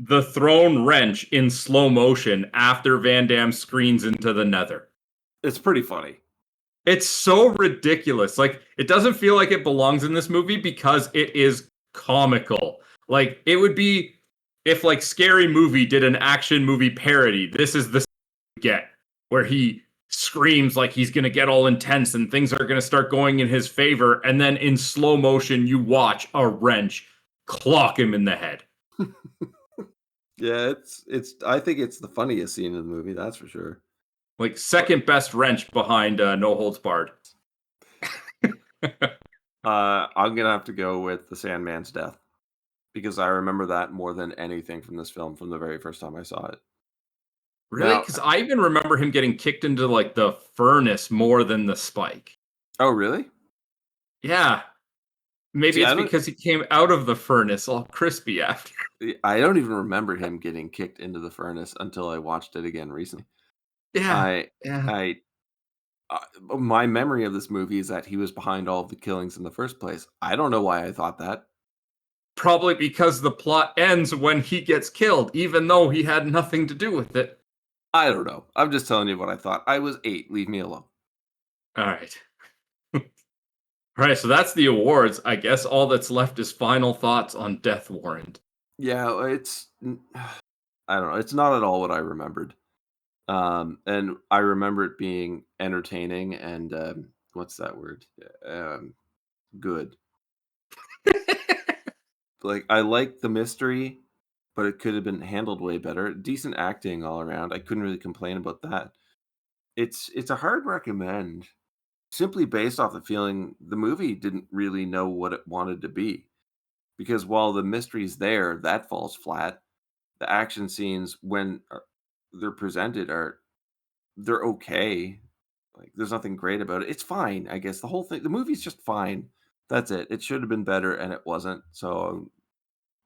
the thrown wrench in slow motion after Van Damme screens into the nether. It's pretty funny. It's so ridiculous. Like, it doesn't feel like it belongs in this movie because it is comical. Like, it would be if, like, Scary Movie did an action movie parody. This is the get where he screams like he's going to get all intense and things are going to start going in his favor. And then in slow motion, you watch a wrench clock him in the head. Yeah, it's. I think it's the funniest scene in the movie. That's for sure. Like, second best wrench behind No Holds Barred. I'm gonna have to go with the Sandman's death because I remember that more than anything from this film from the very first time I saw it. Really? Now- Because I even remember him getting kicked into, like, the furnace more than the spike. Oh, really? Yeah. Maybe See, I it's don't- because he came out of the furnace all crispy after. I don't even remember him getting kicked into the furnace until I watched it again recently. Yeah. My memory of this movie is that he was behind all of the killings in the first place. I don't know why I thought that. Probably because the plot ends when he gets killed, even though he had nothing to do with it. I don't know. I'm just telling you what I thought. I was 8. Leave me alone. All right. All right, so that's the awards. I guess all that's left is final thoughts on Death Warrant. Yeah, I don't know. It's not at all what I remembered. And I remember it being entertaining and what's that word? Good. Like I like the mystery, but it could have been handled way better. Decent acting all around. I couldn't really complain about that. It's a hard recommend simply based off the feeling the movie didn't really know what it wanted to be. Because while the mystery's there, that falls flat. The action scenes when they're presented they're okay. Like there's nothing great about it. It's fine, I guess. The movie's just fine. That's it. It should have been better and it wasn't. So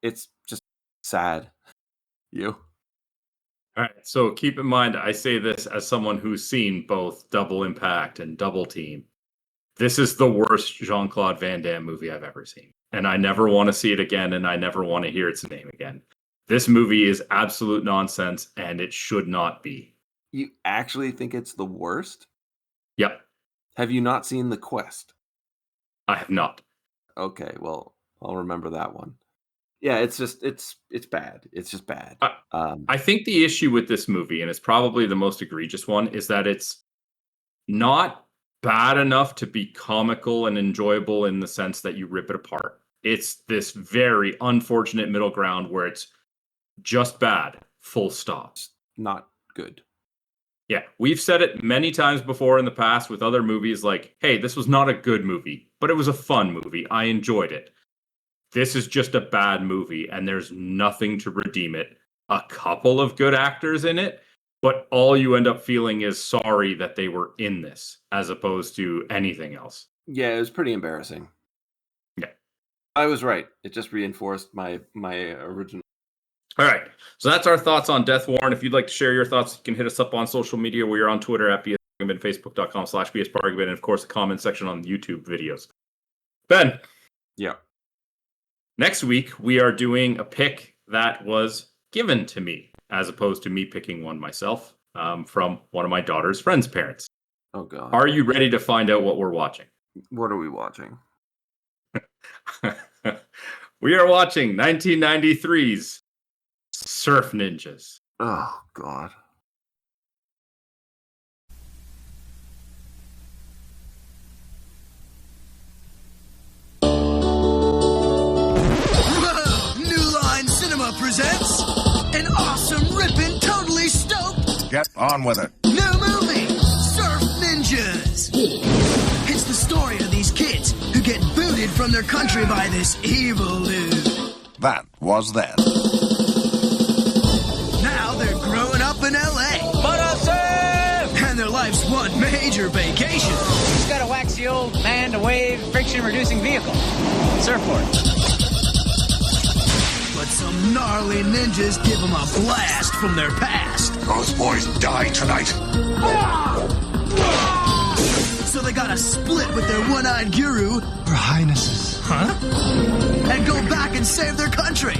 it's just sad. You? All right, so keep in mind, I say this as someone who's seen both Double Impact and Double Team. This is the worst Jean-Claude Van Damme movie I've ever seen. And I never want to see it again, and I never want to hear its name again. This movie is absolute nonsense, and it should not be. You actually think it's the worst? Yep, Have you not seen The Quest? I have not. Okay, well, I'll remember that one. Yeah, it's bad. It's just bad. I think the issue with this movie, and it's probably the most egregious one, is that it's not bad enough to be comical and enjoyable in the sense that you rip it apart. It's this very unfortunate middle ground where it's just bad. Full stop. Not good. Yeah, we've said it many times before in the past with other movies like, hey, this was not a good movie, but it was a fun movie. I enjoyed it. This is just a bad movie, and there's nothing to redeem it. A couple of good actors in it, but all you end up feeling is sorry that they were in this, as opposed to anything else. Yeah, it was pretty embarrassing. Yeah. I was right. It just reinforced my original. All right. So that's our thoughts on Death Warrant. If you'd like to share your thoughts, you can hit us up on social media. We are on Twitter at BSPargument, Facebook.com/BSPargument, and of course, the comment section on the YouTube videos. Ben. Yeah. Next week, we are doing a pick that was given to me, as opposed to me picking one myself, from one of my daughter's friends' parents. Oh, God. Are you ready to find out what we're watching? What are we watching? We are watching 1993's Surf Ninjas. Oh, God. Whoa! New Line Cinema presents an awesome, ripping, totally stoked Get on with it. new movie, Surf Ninjas. It's the story of these kids who get booted from their country by this evil dude. That was then. Now they're growing up in L.A. But I surf! And their life's one major vacation. Just got a waxy old man-to-wave friction-reducing vehicle. Surfboard. But some gnarly ninjas give them a blast from their past. Those boys die tonight. So they gotta split with their one-eyed guru. Your Highnesses. Huh? And go back and save their country.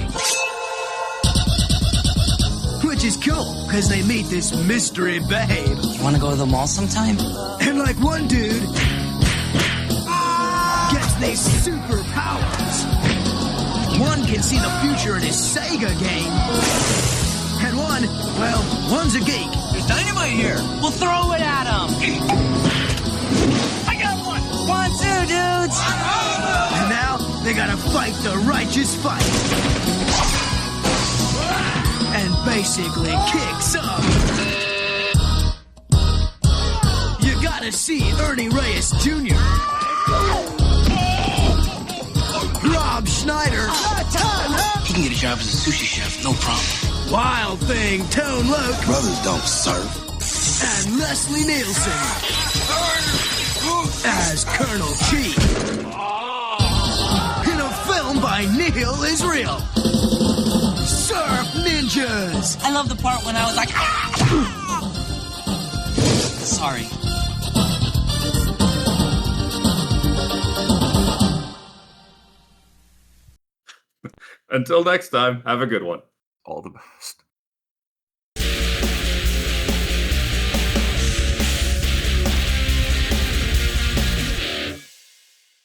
Which is cool, because they meet this mystery babe. You want to go to the mall sometime? And like one dude gets these superpowers. One can see the future in his Sega game. And one, well, one's a geek. There's dynamite here. We'll throw it at him. I got one. 1, 2, dudes. And now they gotta fight the righteous fight. And basically kick some. You gotta see Ernie Reyes Jr. Rob Schneider. He can get a job as a sushi chef, no problem. Wild Thing Tone Loc. Brothers don't surf. And Leslie Nielsen as Colonel Chi. In a film by Neil Israel. Surf Ninjas. I love the part when I was like, ah! Sorry. Until next time, have a good one. All the best.